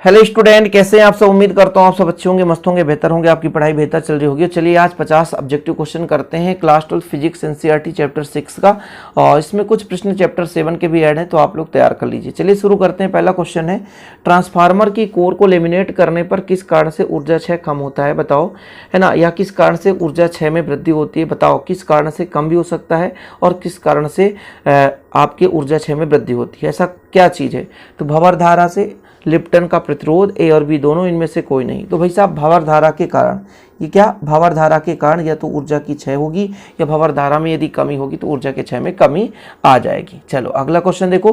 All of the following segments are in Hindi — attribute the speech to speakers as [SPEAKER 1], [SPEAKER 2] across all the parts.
[SPEAKER 1] हेलो स्टूडेंट, कैसे हैं आप सब। उम्मीद करता हूँ आप सब अच्छे होंगे, मस्त होंगे, बेहतर होंगे, आपकी पढ़ाई बेहतर चल रही होगी। चलिए आज 50 ऑब्जेक्टिव क्वेश्चन करते हैं क्लास 12 फिजिक्स एनसीईआरटी चैप्टर 6 का, और इसमें कुछ प्रश्न चैप्टर 7 के भी ऐड हैं, तो आप लोग तैयार कर लीजिए। चलिए शुरू करते हैं। पहला क्वेश्चन है, ट्रांसफार्मर की कोर को लेमिनेट करने पर किस कारण से ऊर्जा क्षय कम होता है, बताओ, है ना। या किस कारण से ऊर्जा क्षय में वृद्धि होती है, बताओ। किस कारण से कम भी हो सकता है और किस कारण से आपके ऊर्जा क्षय में वृद्धि होती है, ऐसा क्या चीज़ है। तो भंवर धारा से, लिप्टन का प्रतिरोध, ए और बी दोनों, इनमें से कोई नहीं। तो भाई साहब भंवर धारा के कारण, ये क्या, भंवर धारा के कारण या तो ऊर्जा की क्षय होगी या भंवर धारा में यदि कमी होगी तो ऊर्जा के क्षय में कमी आ जाएगी। चलो अगला क्वेश्चन देखो,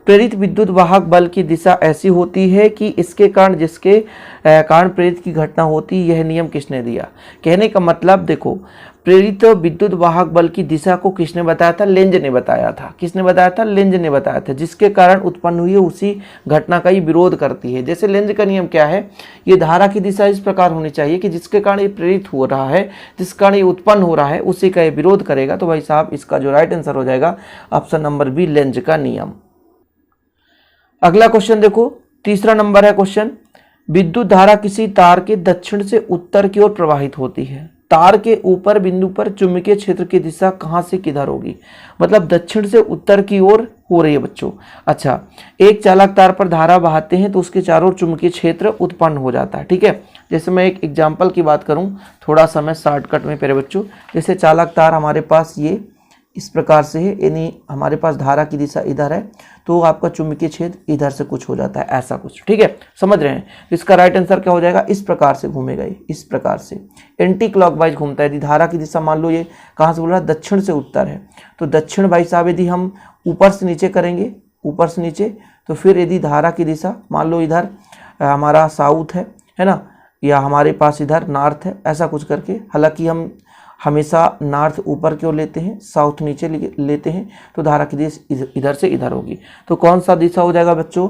[SPEAKER 1] प्रेरित विद्युत वाहक बल की दिशा ऐसी होती है कि इसके कारण जिसके कारण प्रेरित की घटना होती है, यह नियम किसने दिया। कहने का मतलब देखो, प्रेरित विद्युत वाहक बल की दिशा को किसने बताया था, लेंज ने बताया था। किसने बताया था, लेंज ने बताया था। जिसके कारण उत्पन्न हुई है उसी घटना का ही विरोध करती है। जैसे लेंज का नियम क्या है, ये धारा की दिशा इस प्रकार होनी चाहिए कि जिसके कारण ये प्रेरित हो रहा है, जिस कारण ये उत्पन्न हो रहा है, उसी का ये विरोध करेगा। तो भाई साहब इसका जो राइट आंसर हो जाएगा ऑप्शन नंबर बी, लेंज का नियम। अगला क्वेश्चन देखो, तीसरा नंबर है क्वेश्चन, विद्युत धारा किसी तार के दक्षिण से उत्तर की ओर प्रवाहित होती है। तार के ऊपर बिंदु पर चुंबकीय क्षेत्र की दिशा कहां से किधर होगी, मतलब दक्षिण से उत्तर की ओर हो रही है बच्चों। अच्छा, एक चालक तार पर धारा बहाते हैं तो उसके चारों ओर चुंबकीय क्षेत्र उत्पन्न हो जाता है। ठीक है, जैसे मैं एक एग्जाम्पल की बात करूं, थोड़ा सा मैं शॉर्टकट में प्यारे बच्चों, जैसे चालक तार हमारे पास ये इस प्रकार से है, यानी हमारे पास धारा की दिशा इधर है तो आपका चुंबकीय क्षेत्र इधर से कुछ हो जाता है, ऐसा कुछ। ठीक है, समझ रहे हैं। इसका राइट आंसर क्या हो जाएगा, इस प्रकार से घूमेगा ये, इस प्रकार से एंटी क्लॉकवाइज घूमता है। यदि धारा की दिशा मान लो ये कहाँ से बोल रहा है, दक्षिण से उत्तर है, तो दक्षिण भाई साहब यदि हम ऊपर से नीचे करेंगे, ऊपर से नीचे, तो फिर यदि धारा की दिशा मान लो इधर हमारा साउथ है ना, या हमारे पास इधर नॉर्थ है, ऐसा कुछ करके, हालांकि हम हमेशा नॉर्थ ऊपर की ओर लेते हैं, साउथ नीचे लेते हैं, तो धारा की दिशा इधर से इधर होगी। तो कौन सा दिशा हो जाएगा बच्चों,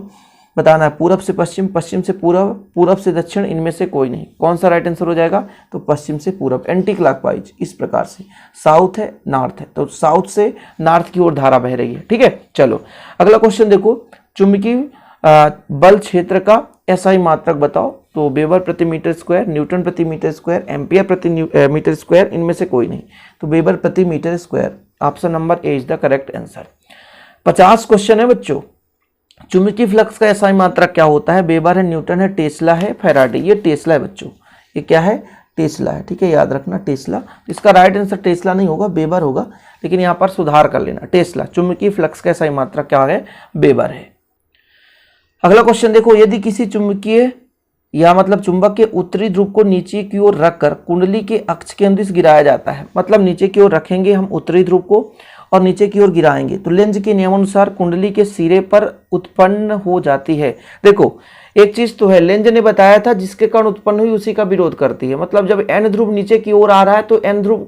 [SPEAKER 1] बताना है। पूरब से पश्चिम, पश्चिम से पूरब, पूरब से दक्षिण, इनमें से कोई नहीं। कौन सा राइट आंसर हो जाएगा, तो पश्चिम से पूरब, एंटी क्लॉकवाइज, इस प्रकार से। साउथ है, नॉर्थ है, तो साउथ से नॉर्थ की ओर धारा बह रही है। ठीक है, चलो अगला क्वेश्चन देखो, चुंबकीय बल क्षेत्र का एसआई मात्रक बताओ। तो वेबर प्रति मीटर स्क्वायर, न्यूटन प्रति मीटर स्क्वायर, एम्पियर प्रति मीटर स्क्वायर, इनमें से कोई नहीं। तो वेबर प्रति meter square, option number A is the correct answer. 50 question है बच्चों, चुंबकीय फ्लक्स का एसआई मात्रक क्या होता है। वेबर है, न्यूटन है, टेस्ला है, फैराडे। ये टेस्ला है बच्चों, ये क्या है, टेस्ला है। ठीक है, याद रखना टेस्ला। इसका राइट आंसर टेस्ला नहीं होगा, वेबर होगा, लेकिन यहाँ पर सुधार कर लेना, टेस्ला। चुंबकीय फ्लक्स का एसआई मात्रक क्या है, वेबर है। अगला क्वेश्चन देखो, यदि किसी चुंबकीय या मतलब चुंबक के उत्तरी ध्रुव को नीचे की ओर रखकर कुंडली के अक्ष के अनुदिश गिराया जाता है, मतलब नीचे की ओर रखेंगे हम उत्तरी ध्रुव को और नीचे की ओर गिराएंगे, तो लेंज के नियमानुसार कुंडली के सिरे पर उत्पन्न हो जाती है। देखो एक चीज तो है, लेंज ने बताया था जिसके कारण उत्पन्न हुई उसी का विरोध करती है। मतलब जब एन ध्रुव नीचे की ओर आ रहा है तो एन ध्रुव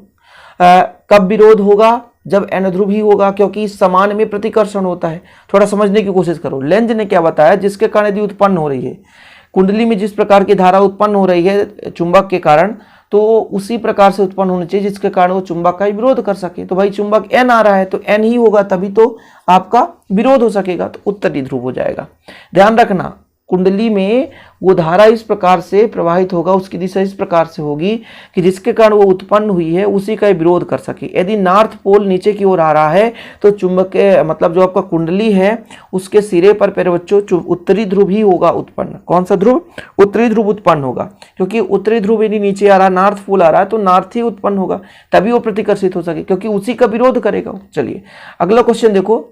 [SPEAKER 1] कब विरोध होगा, जब एन ध्रुव ही होगा, क्योंकि इस समान में प्रतिकर्षण होता है। थोड़ा समझने की कोशिश करो, लेंज ने क्या बताया, जिसके कारण यदि उत्पन्न हो रही है कुंडली में, जिस प्रकार की धारा उत्पन्न हो रही है चुंबक के कारण, तो उसी प्रकार से उत्पन्न होनी चाहिए जिसके कारण वो चुंबक का ही विरोध कर सके। तो भाई चुंबक एन आ रहा है तो एन ही होगा, तभी तो आपका विरोध हो सकेगा, तो उत्तरी ध्रुव हो जाएगा। ध्यान रखना, कुंडली में वो धारा इस प्रकार से प्रवाहित होगा, उसकी दिशा इस प्रकार से होगी कि जिसके कारण वो उत्पन्न हुई है उसी का विरोध कर सके। यदि नॉर्थ पोल नीचे की ओर आ रहा है तो चुंबक के मतलब जो आपका कुंडली है उसके सिरे पर प्यारे बच्चों उत्तरी ध्रुव ही होगा उत्पन्न। कौन सा ध्रुव, उत्तरी ध्रुव उत्पन्न होगा, क्योंकि उत्तरी ध्रुव यदि नीचे आ रहा है, नॉर्थ पोल आ रहा है, तो नॉर्थ ही उत्पन्न होगा, तभी वो प्रतिकर्षित हो सके, क्योंकि उसी का विरोध करेगा। चलिए अगला क्वेश्चन देखो,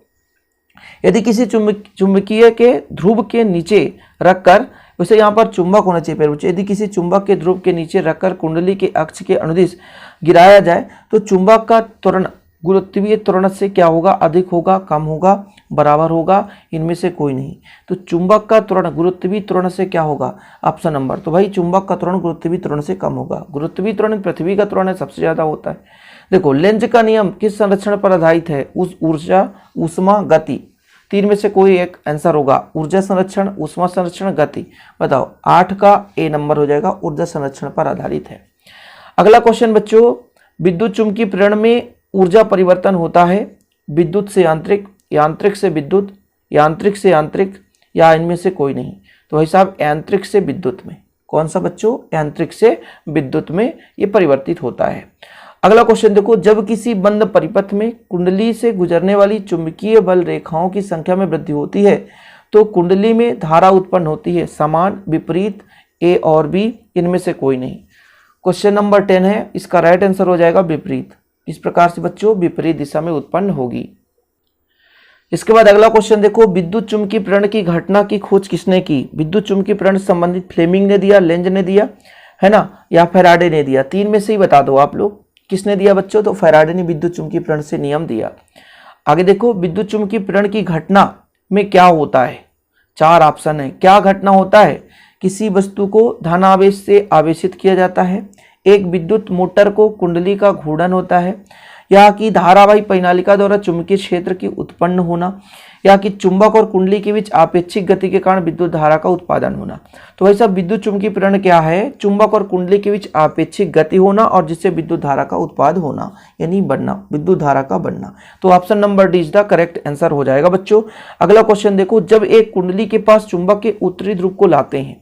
[SPEAKER 1] यदि किसी चुंबकीय के ध्रुव के नीचे रखकर, वैसे यहाँ पर चुंबक होना चाहिए प्यारे बच्चों, यदि किसी चुंबक के ध्रुव के नीचे रखकर कुंडली के अक्ष के अनुदिश गिराया जाए तो चुंबक का त्वरण गुरुत्वीय त्वरण से क्या होगा, अधिक होगा, कम होगा, बराबर होगा, इनमें से कोई नहीं। तो चुंबक का त्वरण गुरुत्वीय त्वरण से क्या होगा, ऑप्शन नंबर, तो भाई चुंबक का त्वरण गुरुत्वीय त्वरण से कम होगा। गुरुत्वीय त्वरण पृथ्वी का त्वरण सबसे ज्यादा होता है। देखो लेंज का नियम किस संरक्षण पर आधारित है, उस ऊर्जा, ऊष्मा, गति, तीन में से कोई एक आंसर होगा। ऊर्जा संरक्षण, ऊष्मा संरक्षण, गति, बताओ। 8 का ए नंबर हो जाएगा, ऊर्जा संरक्षण पर आधारित है। अगला क्वेश्चन बच्चों, विद्युत चुंबकीय प्रेरण में ऊर्जा परिवर्तन होता है विद्युत से यांत्रिक, यांत्रिक से विद्युत, यांत्रिक से यांत्रिक, या इनमें से कोई नहीं? तो भाई साहब यांत्रिक से विद्युत में। कौन सा बच्चों? यांत्रिक से विद्युत में ये परिवर्तित होता है। अगला क्वेश्चन देखो, जब किसी बंद परिपथ में कुंडली से गुजरने वाली चुंबकीय बल रेखाओं की संख्या में वृद्धि होती है तो कुंडली में धारा उत्पन्न होती है। समान, विपरीत, ए और बी, इनमें से कोई नहीं। क्वेश्चन नंबर 10 है, इसका राइट आंसर हो जाएगा विपरीत। इस प्रकार से बच्चों विपरीत दिशा में उत्पन्न होगी। इसके बाद अगला क्वेश्चन देखो, विद्युत चुंबकीय प्रेरण की घटना की खोज किसने की? विद्युत चुंबकीय प्रेरण संबंधित फ्लेमिंग ने दिया, लेंज ने दिया, है ना, या फैराडे ने दिया? तीन में से ही बता दो आप लोग, किसने दिया बच्चों? तो फैराडे ने विद्युत चुंबकीय प्रेरण से नियम दिया। आगे देखो, विद्युत चुंबकीय प्रेरण की घटना में क्या होता है? चार ऑप्शन है। क्या घटना होता है? किसी वस्तु को धनावेश से आवेशित किया जाता है, एक विद्युत मोटर को कुंडली का घूर्णन होता है, या कि धारावाही परिनालिका द्वारा चुंबकीय क्षेत्र की उत्पन्न होना, या कि चुंबक और कुंडली के बीच आपेक्षिक गति के कारण विद्युत धारा का उत्पादन होना। तो भाई साहब विद्युत चुंबकीय प्रेरण क्या है? चुंबक और कुंडली के बीच आपेक्षिक गति होना और जिससे विद्युत धारा का उत्पाद होना, यानी बनना, विद्युत धारा का बनना। तो option number D is the correct answer हो जाएगा बच्चों। अगला क्वेश्चन देखो, जब एक कुंडली के पास चुंबक के उत्तरी ध्रुव को लाते हैं,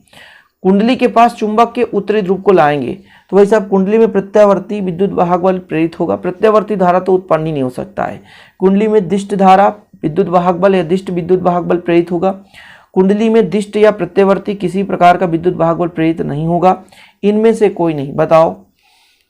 [SPEAKER 1] कुंडली के पास चुंबक के उत्तरी ध्रुव को लाएंगे तो भाई साहब कुंडली में प्रत्यावर्ती विद्युत वाहक बल प्रेरित होगा। प्रत्यावर्ती धारा तो उत्पन्न ही नहीं हो सकता है। कुंडली में दिष्ट धारा विद्युत वाहक बल या दिष्ट विद्युत वाहक बल प्रेरित होगा। कुंडली में दिष्ट या प्रत्यावर्ती किसी प्रकार का विद्युत वाहक बल प्रेरित नहीं होगा। इनमें से कोई नहीं। बताओ,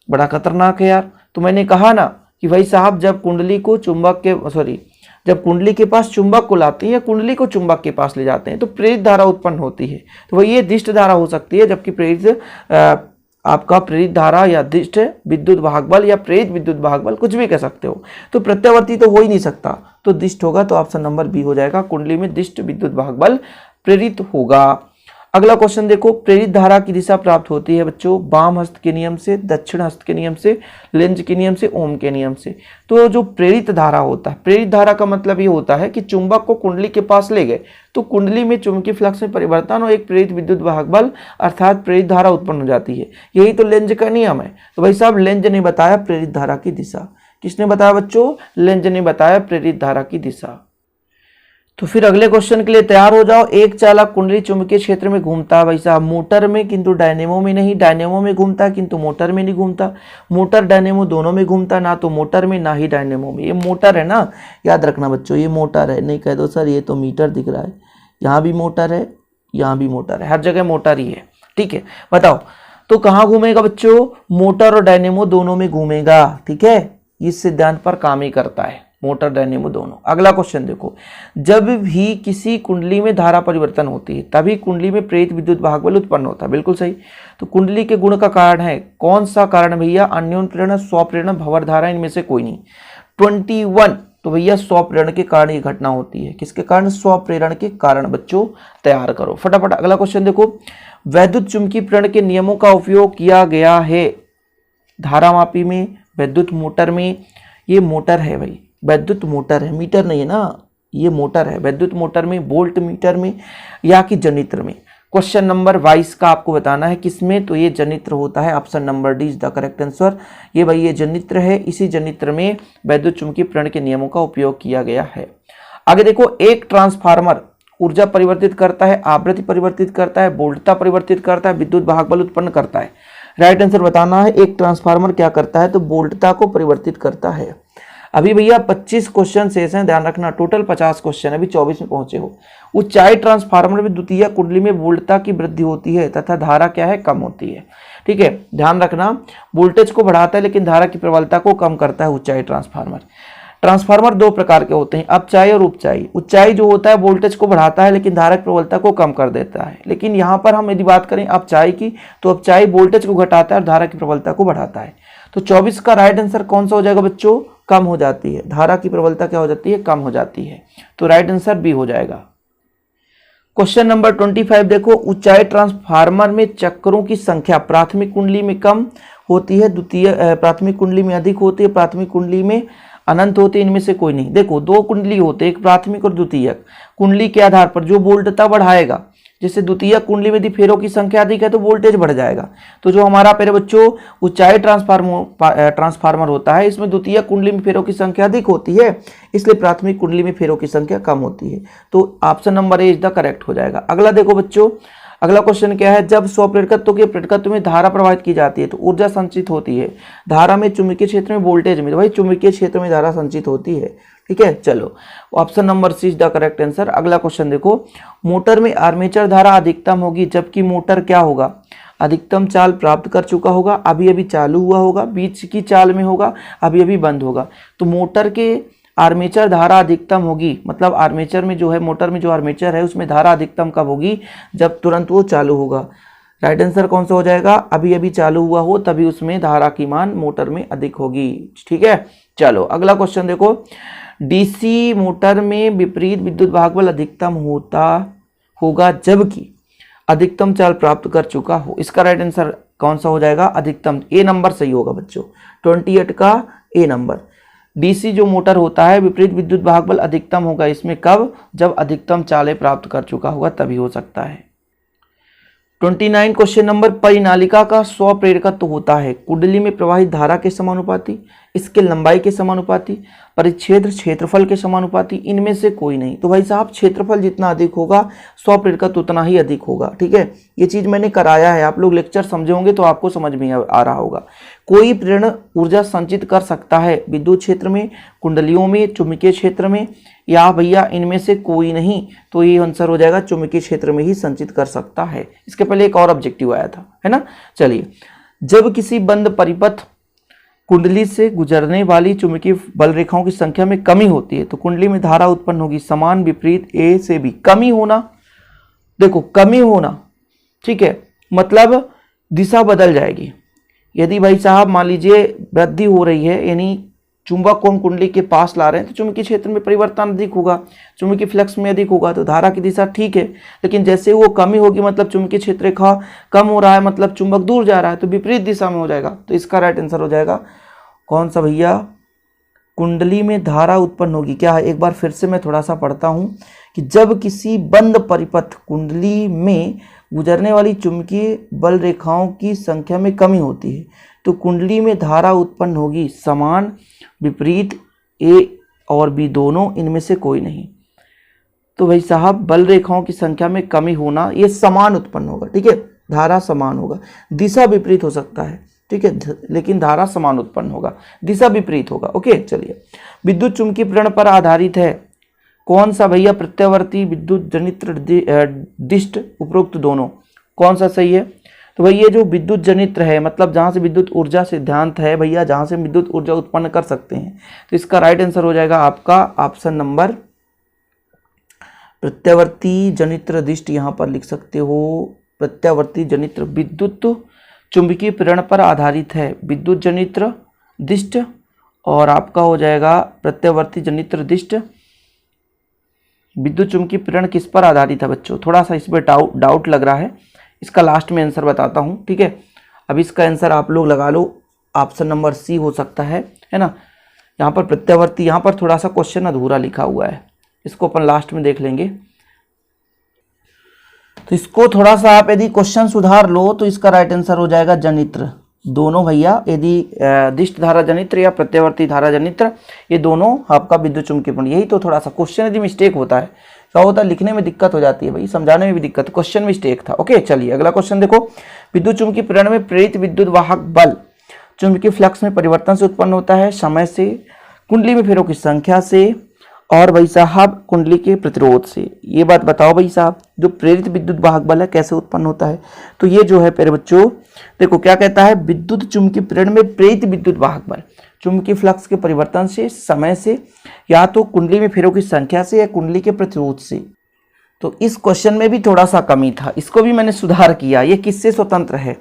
[SPEAKER 1] बड़ा खतरनाक है यार। तो मैंने कहा ना कि भाई साहब जब कुंडली को चुंबक के जब कुंडली के पास चुंबक को लाते हैं या कुंडली को चुंबक के पास ले जाते हैं तो प्रेरित धारा उत्पन्न होती है। तो वही ये दिष्ट धारा हो सकती है, जबकि प्रेरित आपका प्रेरित धारा या दिष्ट विद्युत वाहक बल या प्रेरित विद्युत वाहक बल कुछ भी कह सकते हो। तो प्रत्यावर्ती तो हो ही नहीं सकता, तो दिष्ट होगा। तो ऑप्शन नंबर बी हो जाएगा, कुंडली में दिष्ट विद्युत वाहक बल प्रेरित होगा। अगला क्वेश्चन देखो, प्रेरित धारा की दिशा प्राप्त होती है बच्चों वाम हस्त के नियम से, दक्षिण हस्त के नियम से, लेंज के नियम से, ओम के नियम से। तो जो प्रेरित धारा होता है, प्रेरित धारा का मतलब ये होता है कि चुंबक को कुंडली के पास ले गए तो कुंडली में चुंबकीय फ्लक्स में परिवर्तन और एक प्रेरित विद्युत वाहक बल अर्थात प्रेरित धारा उत्पन्न हो जाती है। यही तो लेंज का नियम है। तो भाई साहब लेंज ने बताया प्रेरित धारा की दिशा। किसने बताया बच्चों? लेंज ने बताया प्रेरित धारा की दिशा। तो फिर अगले क्वेश्चन के लिए तैयार हो जाओ। एक चालक कुंडली चुंबकीय क्षेत्र में घूमता है भाई साहब, मोटर में किंतु डायनेमो में नहीं। डायनेमो में घूमता है किंतु मोटर में नहीं घूमता। मोटर डायनेमो दोनों में घूमता, ना तो मोटर में ना ही डायनेमो में। ये मोटर है ना, याद रखना बच्चों, ये मोटर है। नहीं कह दो सर ये तो मीटर दिख रहा है, यहाँ भी मोटर है, यहाँ भी मोटर है, हर जगह मोटर ही है। ठीक है, बताओ तो कहाँ घूमेगा बच्चों? मोटर और डायनेमो दोनों में घूमेगा। ठीक है, इस सिद्धांत पर काम ही करता है, मोटर डायनेमो दोनों। अगला क्वेश्चन देखो, जब भी किसी कुंडली में धारा परिवर्तन होती है तभी कुंडली में प्रेरित विद्युत वाहक बल उत्पन्न होता है। बिल्कुल सही। तो कुंडली के गुण का कारण है, कौन सा कारण भैया? अन्योन्य प्रेरण, स्वप्रेरण, भंवर धारा, इनमें से कोई नहीं। 21 तो भैया स्वप्रेरण के कारण ये घटना होती है। किसके कारण? स्वप्रेरण के कारण। बच्चों तैयार करो फटाफट। अगला क्वेश्चन देखो, वैद्युत चुंबकीय प्रेरण के नियमों का उपयोग किया गया है धारामापी में, वैद्युत मोटर में। ये मोटर है भाई, वैद्युत मोटर है, मीटर नहीं है ना, ये मोटर है। वैद्युत मोटर में, वोल्ट मीटर में, या कि जनित्र में। क्वेश्चन नंबर 22 का आपको बताना है किसमें? तो ये जनित्र होता है। Option number D is the correct answer. ये भाई ये जनित्र है, इसी जनित्र में वैद्युत चुंबकीय प्रेरण के नियमों का उपयोग किया गया है। आगे देखो, एक ट्रांसफार्मर ऊर्जा परिवर्तित करता है, आवृत्ति परिवर्तित करता है, वोल्टता परिवर्तित करता है, विद्युत वाहक बल उत्पन्न करता है। राइट आंसर बताना है। एक ट्रांसफार्मर क्या करता है? तो वोल्टता को परिवर्तित करता है। अभी भैया 25 क्वेश्चन शेष हैं, ध्यान रखना। टोटल 50 क्वेश्चन, अभी 24 में पहुंचे हो। ऊंचाई ट्रांसफार्मर में द्वितीय कुंडली में वोल्टता की वृद्धि होती है तथा धारा क्या है? कम होती है। ठीक है, ध्यान रखना। वोल्टेज को बढ़ाता है लेकिन धारा की प्रबलता को कम करता है ऊंचाई ट्रांसफार्मर। ट्रांसफार्मर दो प्रकार के होते हैं, अपचाई और उपचाई। ऊंचाई जो होता है वोल्टेज को बढ़ाता है लेकिन धारा की प्रबलता को कम कर देता है। लेकिन यहाँ पर हम यदि बात करें अपचाई की, तो अपचाई वोल्टेज को घटाता है और धारा की प्रबलता को बढ़ाता है। तो 24 का राइट आंसर कौन सा हो जाएगा बच्चों? कम हो जाती है। धारा की प्रबलता क्या हो जाती है? कम हो जाती है। तो राइट आंसर बी हो जाएगा। क्वेश्चन नंबर 25 देखो, ऊंचाई ट्रांसफार्मर में चक्रों की संख्या प्राथमिक कुंडली में कम होती है, द्वितीय प्राथमिक कुंडली में अधिक होती है, प्राथमिक कुंडली में अनंत होते हैं। इनमें से कोई नहीं। देखो दो कुंडली होते हैं, एक प्राथमिक और द्वितीयक। कुंडली के आधार पर जो वोल्टता बढ़ाएगा, जैसे द्वितीय कुंडली में यदि फेरों की संख्या अधिक है तो वोल्टेज बढ़ जाएगा। तो जो हमारा प्यारे बच्चों ऊंचाई ट्रांसफार्मर होता है, इसमें द्वितीय कुंडली में फेरों की संख्या अधिक होती है, इसलिए प्राथमिक कुंडली में फेरों की संख्या कम होती है। तो option number A is the correct हो जाएगा। अगला देखो बच्चों, अगला क्वेश्चन क्या है, जब स्वप्रेरकत्व के प्रेरकत्व में धारा प्रवाहित की जाती है तो ऊर्जा संचित होती है। धारा में चुंबकीय क्षेत्र में वोल्टेज में, तो भाई चुंबकीय क्षेत्र में धारा संचित होती है। ठीक है, चलो option number C is the correct answer. अगला क्वेश्चन देखो, मोटर में आर्मेचर धारा अधिकतम होगी जबकि मोटर क्या होगा, अधिकतम चाल प्राप्त कर चुका होगा, अभी अभी चालू हुआ होगा, बीच की चाल में होगा, अभी अभी बंद होगा। तो मोटर के आर्मेचर धारा अधिकतम होगी, मतलब आर्मेचर में जो है, मोटर में जो आर्मेचर है उसमें धारा अधिकतम कब होगी, जब तुरंत वो चालू होगा। राइट आंसर कौन सा हो जाएगा, अभी अभी चालू हुआ हो तभी उसमें धारा की मान मोटर में अधिक होगी। ठीक है, चलो अगला क्वेश्चन देखो, डीसी मोटर में विपरीत विद्युत भाग बल अधिकतम होगा जबकि अधिकतम चाल प्राप्त कर चुका हो। इसका राइट आंसर कौन सा हो जाएगा, अधिकतम, ए नंबर सही होगा बच्चों, 28 का ए नंबर। डीसी जो मोटर होता है विपरीत विद्युत भाग बल अधिकतम होगा इसमें कब, जब अधिकतम चालें प्राप्त कर चुका होगा तभी हो सकता है। 29 क्वेश्चन नंबर, परिनालिका का स्वप्रेरकत्व होता है कुंडली में प्रवाहित धारा के समानुपाती, इसके लंबाई के समानुपाती, परिच्छेद क्षेत्रफल के समानुपाती, इनमें से कोई नहीं। तो भाई साहब क्षेत्रफल जितना अधिक होगा स्वप्रेरकत्व उतना ही अधिक होगा। ठीक है, ये चीज मैंने कराया है, आप लोग लेक्चर समझे होंगे तो आपको समझ में आ रहा होगा। कोई प्रेरण ऊर्जा संचित कर सकता है विद्युत क्षेत्र में, कुंडलियों में, चुंबकीय क्षेत्र में, या भैया इनमें से कोई नहीं। तो ये आंसर हो जाएगा चुंबकीय क्षेत्र में ही संचित कर सकता है। इसके पहले एक और ऑब्जेक्टिव आया था, है ना। चलिए, जब किसी बंद परिपथ कुंडली से गुजरने वाली चुंबकीय बल रेखाओं की संख्या में कमी होती है तो कुंडली में धारा उत्पन्न होगी समान विपरीत ए से बी। कमी होना, देखो कमी होना, ठीक है, मतलब दिशा बदल जाएगी। यदि भाई साहब मान लीजिए वृद्धि हो रही है, यानी चुंबक को हम कुंडली के पास ला रहे हैं तो चुंबकीय क्षेत्र में परिवर्तन अधिक होगा, चुंबकीय फ्लक्स में अधिक होगा, तो धारा की दिशा ठीक है। लेकिन जैसे वो कमी होगी मतलब चुंबकीय क्षेत्र रेखा कम हो रहा है, मतलब चुंबक दूर जा रहा है, तो विपरीत दिशा में हो जाएगा। तो इसका राइट आंसर हो जाएगा कौन सा भैया, कुंडली में धारा उत्पन्न होगी। क्या है, एक बार फिर से मैं थोड़ा सा पढ़ता हूं कि जब किसी बंद परिपथ कुंडली में गुजरने वाली चुंबकीय बल रेखाओं की संख्या में कमी होती है तो कुंडली में धारा उत्पन्न होगी समान विपरीत ए और बी दोनों, इनमें से कोई नहीं। तो भाई साहब बल रेखाओं की संख्या में कमी होना, ये समान उत्पन्न होगा। ठीक है, धारा समान होगा, दिशा विपरीत हो सकता है, ठीक है, लेकिन धारा समान उत्पन्न होगा, दिशा विपरीत होगा। ओके, चलिए, विद्युत चुंबकीय प्रेरण पर आधारित है कौन सा भैया, प्रत्यावर्ती विद्युत जनित्र दिष्ट, उपरोक्त दोनों, कौन सा सही है। तो भाई ये जो विद्युत जनित्र है, मतलब जहां से विद्युत ऊर्जा सिद्धांत है भैया, जहां से विद्युत ऊर्जा उत्पन्न कर सकते हैं, तो इसका राइट आंसर हो जाएगा आपका ऑप्शन नंबर प्रत्यावर्ती जनित्र दिष्ट, यहां पर लिख सकते हो प्रत्यावर्ती जनित्र, विद्युत चुंबकीय प्रेरण पर आधारित है विद्युत जनित्र दिष्ट, और आपका हो जाएगा प्रत्यावर्ती जनित्र दिष्ट। विद्युत चुंबकीय प्रेरण किस पर आधारित है बच्चों, थोड़ा सा इसमें डाउट लग रहा है, इसका लास्ट में आंसर बताता हूं। ठीक है, अब इसका आंसर आप लोग लगा लो, ऑप्शन नंबर सी हो सकता है ना। यहाँ पर प्रत्यावर्ती, यहाँ पर थोड़ा सा क्वेश्चन अधूरा लिखा हुआ है, इसको अपन लास्ट में देख लेंगे। तो इसको थोड़ा सा आप यदि क्वेश्चन सुधार लो तो इसका राइट आंसर हो जाएगा जनित्र, दोनों भैया, यदि दिष्ट धारा जनित्र या प्रत्यावर्ती धारा जनित्र, ये दोनों आपका विद्युत चुंबकीय प्रेरण। यही तो थोड़ा सा क्वेश्चन यदि मिस्टेक होता है, क्या होता है, लिखने में दिक्कत हो जाती है भाई, समझाने में भी दिक्कत, क्वेश्चन मिस्टेक था। ओके, चलिए अगला क्वेश्चन देखो, विद्युत चुंबकीय प्रेरण में प्रेरित विद्युत वाहक बल चुंबकीय फ्लक्स में परिवर्तन से उत्पन्न होता है, समय से, कुंडली में फेरों की संख्या से, और भाई साहब कुंडली के प्रतिरोध से। ये बात बताओ भाई साहब, जो प्रेरित विद्युत वाहक बल है कैसे उत्पन्न होता है। तो ये जो है प्यारे बच्चों, देखो क्या कहता है, विद्युत चुंबकीय प्रेरण में प्रेरित विद्युत वाहक बल चुंबकीय फ्लक्स के परिवर्तन से, समय से, या तो कुंडली में फेरों की संख्या से, या कुंडली के प्रतिरोध से। तो इस क्वेश्चन में भी थोड़ा सा कमी था, इसको भी मैंने सुधार किया। ये किससे स्वतंत्र है,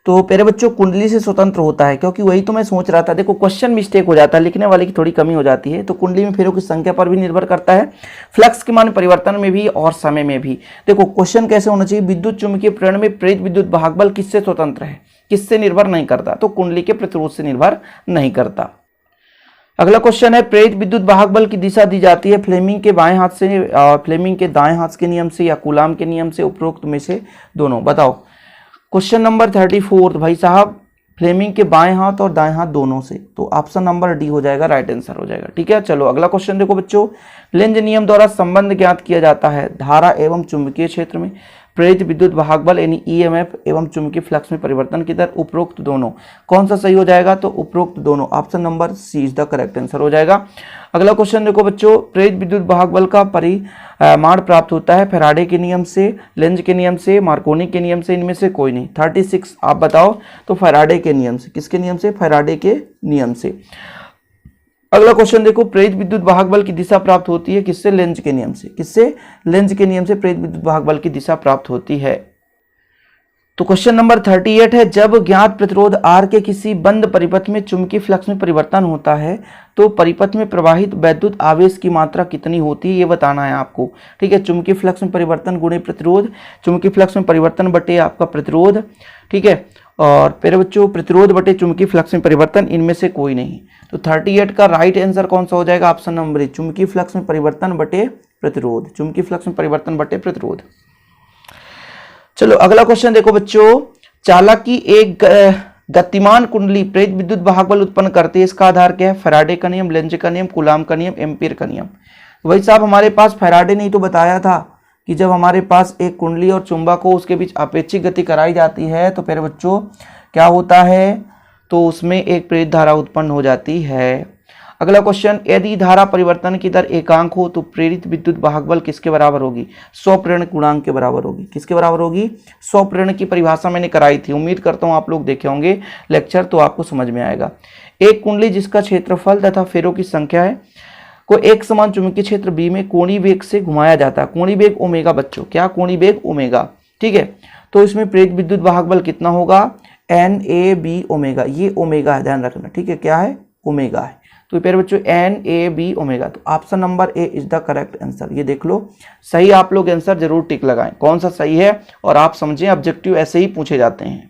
[SPEAKER 1] तो प्यारे बच्चों कुंडली से स्वतंत्र होता है, क्योंकि वही तो मैं सोच रहा था। देखो क्वेश्चन मिस्टेक हो जाता है, लिखने वाले की थोड़ी कमी हो जाती है। तो कुंडली में फेरों की संख्या पर भी निर्भर करता है, फ्लक्स के मान परिवर्तन में भी, और समय में भी। देखो क्वेश्चन कैसे होना चाहिए, विद्युत चुंबकीय प्रेरण में प्रेरित विद्युत वाहक बल किससे स्वतंत्र है, किससे निर्भर नहीं करता, तो कुंडली के प्रतिरोध से निर्भर नहीं करता। अगला क्वेश्चन है, प्रेरित विद्युत वाहक बल की दिशा दी जाती है फ्लेमिंग के बाएं हाथ से, फ्लेमिंग के दाएं हाथ के नियम से या कूलाम के नियम से, उपरोक्त में से दोनों। बताओ क्वेश्चन नंबर 34 भाई साहब, फ्लेमिंग के बाएं हाथ और दाएं हाथ दोनों से, तो ऑप्शन नंबर डी हो जाएगा, राइट आंसर हो जाएगा। ठीक है, चलो अगला क्वेश्चन देखो बच्चों, लेंज नियम द्वारा संबंध ज्ञात किया जाता है धारा एवं चुंबकीय क्षेत्र में प्रेरित विद्युत वाहक बल यानी ईएमएफ एवं चुंबकीय फ्लक्स में परिवर्तन की दर, उपरोक्त दोनों। कौन सा सही हो जाएगा? तो उपरोक्त दोनों, option number C is the correct answer हो जाएगा। अगला क्वेश्चन देखो बच्चों, प्रेरित विद्युत वाहक बल का परिमाण प्राप्त होता है फैराडे के नियम से, लेंज के नियम से, मार्कोनी के नियम से, इनमें से कोई नहीं। 36 आप बताओ। तो फैराडे के नियम से। किसके नियम से? फैराडे के नियम से। अगला क्वेश्चन देखो, प्रेरित विद्युत वाहक बल की दिशा प्राप्त होती है किससे? लेंज के नियम से। किससे? लेंज के नियम से प्रेरित विद्युत वाहक बल की दिशा प्राप्त होती है। तो क्वेश्चन नंबर 38 है, जब ज्ञात प्रतिरोध R के किसी बंद परिपथ में चुंबकीय फ्लक्स में परिवर्तन होता है तो परिपथ में प्रवाहित वैद्युत आवेश की मात्रा कितनी होती है, ये बताना है आपको। ठीक है, चुंबकीय फ्लक्स में परिवर्तन गुणे प्रतिरोध, चुंबकीय फ्लक्स में परिवर्तन बटे आपका प्रतिरोध। ठीक है, और प्यारे बच्चों प्रतिरोध बटे चुंबकीय फ्लक्स में परिवर्तन, इनमें से कोई नहीं। तो 38 का राइट आंसर कौन सा हो जाएगा? ऑप्शन नंबर ए, चुंबकीय फ्लक्स में परिवर्तन बटे प्रतिरोध। चुंबकीय फ्लक्स में परिवर्तन बटे प्रतिरोध। चलो अगला क्वेश्चन देखो बच्चों, चालक की एक गतिमान कुंडली प्रेरित विद्युत वाहक बल उत्पन्न करती है, इसका आधार क्या है? फैराडे का नियम, लेंज का नियम, कूलाम का नियम, एम्पीयर का नियम। वही साहब हमारे पास फैराडे ने ही तो बताया था कि जब हमारे पास एक कुंडली और चुंबक हो उसके बीच अपेक्षिक गति कराई जाती है तो फिर बच्चों क्या होता है? तो उसमें एक प्रेरित धारा उत्पन्न हो जाती है। अगला क्वेश्चन, यदि धारा परिवर्तन की दर एकांक हो तो प्रेरित विद्युत वाहक बल किसके बराबर होगी? 100 प्रेरण गुणांक के बराबर होगी। किसके बराबर होगी? 100 प्रेरण की परिभाषा मैंने कराई थी, उम्मीद करता हूं आप लोग देखे होंगे लेक्चर, तो आपको समझ में आएगा। एक कुंडली जिसका क्षेत्रफल तथा फेरों की संख्या है को एक समान चुंबकीय क्षेत्र बी में कोणीय वेग से घुमाया जाता है। कोणीय वेग ओमेगा बच्चों, क्या? कोणीय वेग ओमेगा। ठीक है, तो इसमें प्रेरित विद्युत वाहक बल कितना होगा? NAB omega. ये ओमेगा है, ध्यान रखना। ठीक है, क्या है? ओमेगा है। तो प्यारे बच्चों NAB ओमेगा, तो option number A is the correct answer. ये देख लो, सही आप लोग आंसर जरूर टिक लगाएं कौन सा सही है, और आप समझें ऑब्जेक्टिव ऐसे ही पूछे जाते हैं।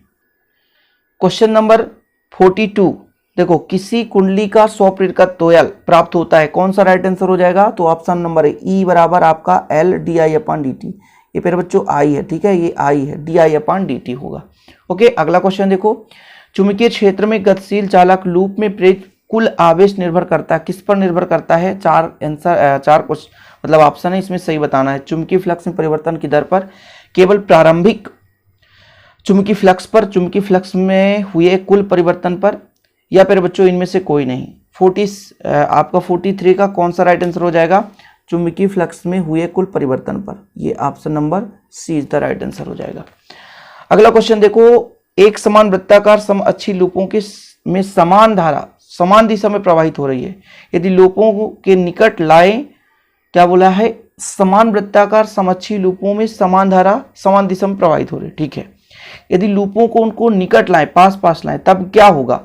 [SPEAKER 1] क्वेश्चन नंबर 42 देखो, किसी कुंडली का 100 प्रेरित का तोयल प्राप्त होता है, कौन सा राइट आंसर हो जाएगा? तो ऑप्शन नंबर ए, ई बराबर आपका LDI/dt। ये प्यारे बच्चों आई है। ठीक है, ये आई है, DI/dt होगा। ओके, अगला क्वेश्चन देखो, चुंबकीय क्षेत्र में गतिशील चालक लूप में प्रेरित कुल आवेश निर्भर करता है, किस पर निर्भर करता है? चार कुछ मतलब ऑप्शन है, इसमें सही बताना है। चुंबकीय फ्लक्स में परिवर्तन की दर पर, केवल प्रारंभिक चुंबकीय फ्लक्स पर, चुंबकीय फ्लक्स में हुए कुल परिवर्तन पर, या फिर बच्चों इनमें से कोई नहीं। 43 का कौन सा राइट आंसर हो जाएगा? चुंबकीय फ्लक्स में हुए कुल परिवर्तन पर। ये option number C is the right answer हो जाएगा। अगला क्वेश्चन देखो, एक समान वृत्ताकार समअक्षीय लूपों के में समान धारा समान दिशा में प्रवाहित हो रही है, यदि लूपों के निकट लाएं, क्या बोला है? समान वृत्ताकार समअक्षीय लूपों में समान धारा समान दिशा में प्रवाहित हो रही है। ठीक है, यदि लूपों को उनको निकट लाएं, पास पास लाएं, तब क्या होगा?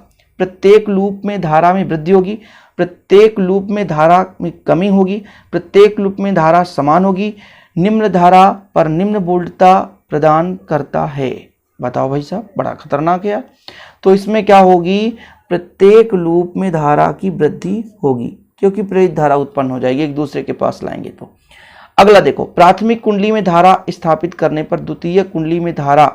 [SPEAKER 1] प्रत्येक लूप में धारा में वृद्धि होगी, प्रत्येक लूप में धारा में कमी होगी, प्रत्येक लूप में धारा समान होगी, निम्न धारा पर निम्न वोल्टता प्रदान करता है। बताओ भाई साहब, बड़ा खतरनाक है। तो इसमें क्या होगी? प्रत्येक लूप में धारा की वृद्धि होगी क्योंकि प्रेरित धारा उत्पन्न हो जाएगी, एक दूसरे के पास लाएंगे तो। अगला देखो, प्राथमिक कुंडली में धारा स्थापित करने पर द्वितीय कुंडली में धारा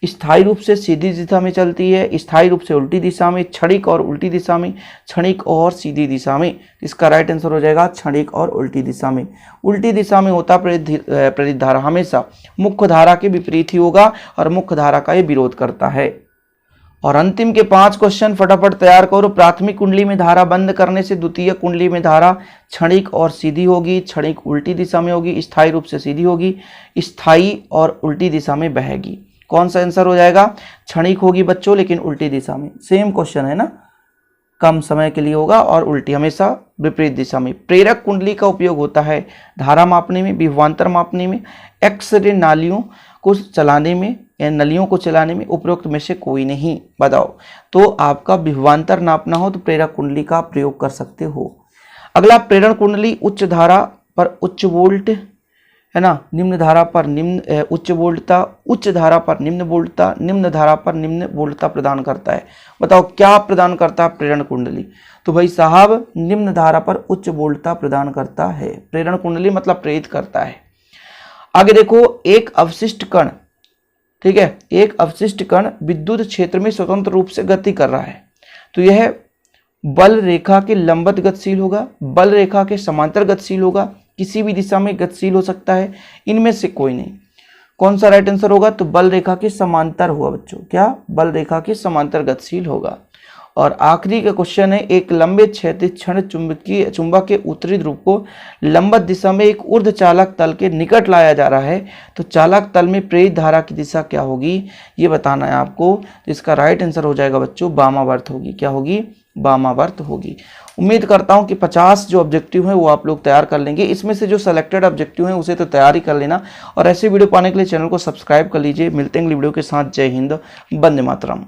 [SPEAKER 1] स्थायी रूप से सीधी दिशा में चलती है, स्थायी रूप से उल्टी दिशा में, क्षणिक और उल्टी दिशा में, क्षणिक और सीधी दिशा में। इसका राइट आंसर हो जाएगा क्षणिक और उल्टी दिशा में। उल्टी दिशा में होता प्रेरित धारा हमेशा मुख्य धारा के विपरीत ही होगा और मुख्य धारा का ये विरोध करता है। और अंतिम के 5 क्वेश्चन फटाफट तैयार करो। प्राथमिक कुंडली में धारा बंद करने से द्वितीय कुंडली में धारा क्षणिक और सीधी होगी, क्षणिक उल्टी दिशा में होगी, स्थायी रूप से सीधी होगी, स्थायी और उल्टी दिशा में बहेगी। कौन सा आंसर हो जाएगा? क्षणिक होगी बच्चों, लेकिन उल्टी दिशा में। सेम क्वेश्चन है ना, कम समय के लिए होगा और उल्टी हमेशा विपरीत दिशा में। प्रेरक कुंडली का उपयोग होता है धारा मापने में, विभवांतर मापने में, एक्स-रे नालियों को चलाने में या नलियों को चलाने में, उपरोक्त में से कोई नहीं। बताओ, तो आपका विभवांतर नापना हो तो प्रेरक कुंडली का प्रयोग कर सकते हो। अगला, प्रेरण कुंडली उच्च धारा पर उच्च वोल्ट है ना, निम्न धारा पर निम्न उच्च वोल्टता, उच्च धारा पर निम्न वोल्टता, निम्न धारा पर निम्न वोल्टता प्रदान करता है। बताओ क्या प्रदान करता है? प्रेरण कुंडली। तो भाई साहब निम्न धारा पर उच्च वोल्टता प्रदान करता है। प्रेरण कुंडली मतलब प्रेरित करता है। आगे देखो, एक अवशिष्ट कण, ठीक है, एक अवशिष्ट कण विद्युत क्षेत्र में स्वतंत्र रूप से गति कर रहा है, तो यह बल रेखा के लंबवत गतिशील होगा, बल रेखा के समांतर गतिशील होगा, किसी भी दिशा में गतिशील हो सकता है, इनमें से कोई नहीं। कौन सा राइट आंसर होगा? तो बल रेखा के समांतर होगा बच्चों। क्या? बल रेखा के समांतर गतिशील होगा। और आखिरी का क्वेश्चन है, एक लंबे क्षैतिज क्षण चुंबक के उत्तरी ध्रुव को लंबवत दिशा में एक ऊर्ध्व चालक तल के निकट लाया जा रहा है, तो चालक तल में प्रेरित धारा की दिशा क्या होगी, ये बताना है आपको। तो इसका राइट आंसर हो जाएगा बच्चों वामावर्त होगी। क्या होगी? वामावर्त होगी। उम्मीद करता हूं कि 50 जो ऑब्जेक्टिव हैं वो आप लोग तैयार कर लेंगे। इसमें से जो सेलेक्टेड ऑब्जेक्टिव हैं उसे तो तैयार ही कर लेना, और ऐसे वीडियो पाने के लिए चैनल को सब्सक्राइब कर लीजिए। मिलते हैं अगली वीडियो के साथ। जय हिंद, वंदे मातरम।